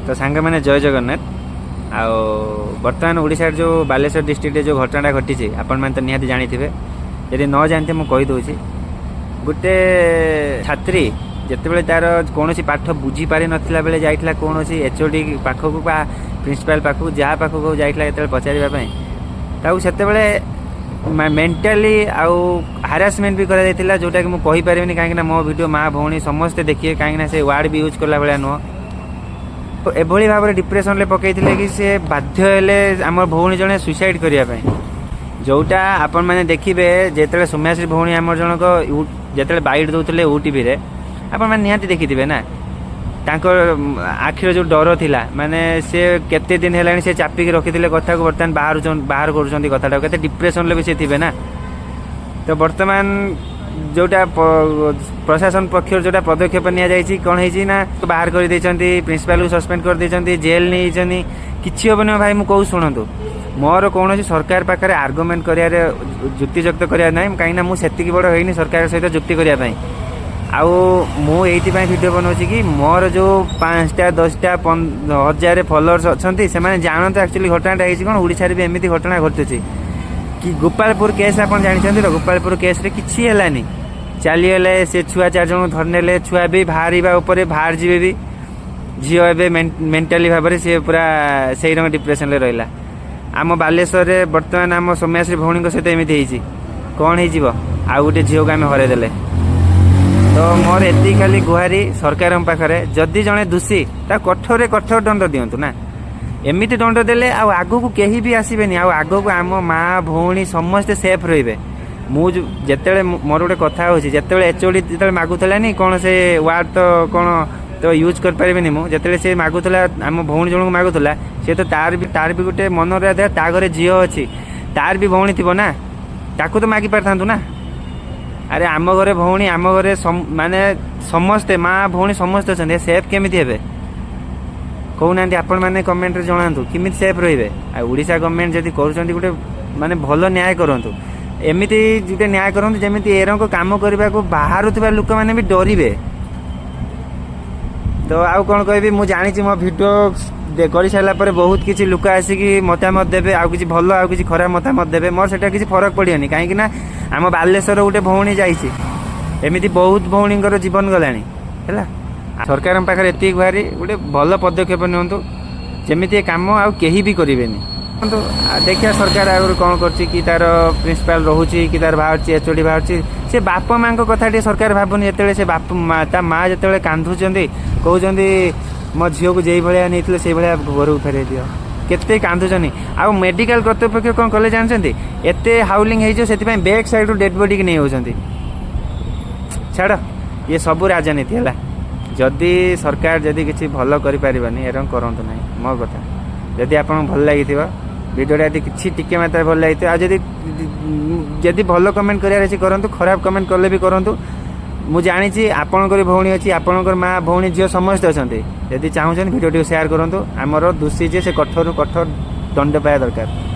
तो सांग मैंने जय जगन्नाथ आउ बर्तमान ओडिशा जो बालेश्वर डिस्ट्रिक्ट जो घटना घटी आपण मैंने तो निहाती जानी थे यदि न जानते मुझे कहीदे गोटे छात्री जितेबाला तार कौन पाठ बुझी पारि नाला बेले जाइला कौन एचओडी पाखक प्रिंसिपाल पाखक जहाँ पाखक जाइला पचारे से मेंटाली आउ हारासमेंट भी करा जोटा कि मुझे कहीपरि कहीं मो वीडियो माँ भौणी समस्ते देखिए कहीं से वार्ड भी यूज कला भाया नुह तो एभली भाव में डिप्रेशन ले पकई कि से बाध्य आम भौणी जड़े सुइसाइड करने जोटा आपण मैंने देखिए जिते सौम्याश्री भौणी आम जनक जिते बाइट दौले ओटीवी रे आपण मैंने निहाती देखी ना आखिर जो डर थिला माने से केते दिन है से चापिकी रखी कथा को बर्तमान बाहर कर कथा के डिप्रेशन भी से थे ना तो बर्तमान जोटा प्रशासन पक्ष जोटा पदक्षेप नि कौन है बाहर कर प्रिंसिपाल को सस्पेंड कर जेल नहीं किसी हेनी भाई मुझे कहूँ शुणु मोर कौन सरकार पाखे आर्गुमेंट कर जुक्तिजुक्त करना ना कहीं मुझे बड़ होनी सरकार सहित जुक्ति करने आउ मुझे वीडियो बनाऊँ कि मोर जो 5टा 10टा 1000 फॉलोअर्स अच्छा से जानते एक्चुअली घटनाटा है कौन ओडिशा भी एमती घटना घटुची कि गोपालपुर केस आप जानते तो गोपालपुर केस रे किसी है चलीगले से छुआ 4 जन धरने छुआ भी बाहर बाहर जी भी झील एवं मेंटाली भाव में सी पूरा से रंग डिप्रेशन रहा आम बालेश्वर बर्तमान आम सौम्याश्री भौणी सहित एमती कौन हो गोटे झील को आम हरईदे तो मोर एति खाली गुहारी सरकार पाखे जदि जड़े दोषी कठोर कठोर दंड दिंतु ना एमती दंड देले आग को कहीं भी आसबेनि आग को आम माँ भौणी समस्ते सेफ रे मुझे मोर गोटे कथा हो एचओडी जो मागुलानी कौन से वार्ड तो कौन तो यूज कर पारे मुझे से मागुला आम भौणी जन को मागुला सी तो तार भी गोटे मन रहा घरे झील अच्छी तार भी भौणी थी ना ताकू तो मागी पारि ना अरे आम घरे भौणी आम घरे माने समस्ते माँ भौणी समस्ते अच्छा सेफ केमी हे कहूना आपण मैंने कमेंट रे जनातु किमित सेफ रे ओडिशा गवर्नमेंट जदि कर गोटे माने भल न्याय करंतु एमिति गोटे न्याय करंतु जेमिति एरंको काम करबा को बाहर लोक मैंने भी डरिवे तो आउ कौन कहबी मु जानी मो वीडियो कर सारा बहुत किसी लोक आसिक मतामत देवे आउ किसी भल आउ किसी खराब मतामत देवे मोर से किसी फरक पड़ियनी कहीं आम बालेश्वर गोटे भौणी जामती बहुत भौणी जीवन गलानी है सरकार पाखे एति गुहारी गोटे भल पदक्षेप नियंतु जमी कम आउ कहीं भी करेनि तो देखिए सरकार आगे कौन कर तार प्रिंसिपाल रोचे कि तार बाहर एचओडी बाहर से बाप माँ कथा सरकार भावुनि जिते से बाप ता माँ जो कांदुंट कहते मो झील को जो भाया नहीं से भाया घर को फेर दियो केते कांदुचनी आ मेडिकल कर्तृपक्ष कौन कले जानते एत हाउलिंग हो बैक साइड डेड बॉडी की नहीं होती छाड़ ये सब राजनीति है जदि सरकार जदि किसी भल करें एरम करूँ ना मो कथा जदि आप भल लगी वीडियोटा यदि किसी टिके मात्रा भल लगी आदि भल कमेंट करूँ खराब कमेंट कले भी करूँ मुझे जानी आपणकर भौणी अच्छी आपणकर माँ भौणी झील समस्त अच्छा जदि चाहूँ भिडियो शेयर करूँ आमर दोषी जे से कठोर कठोर दंड पाया दरकार।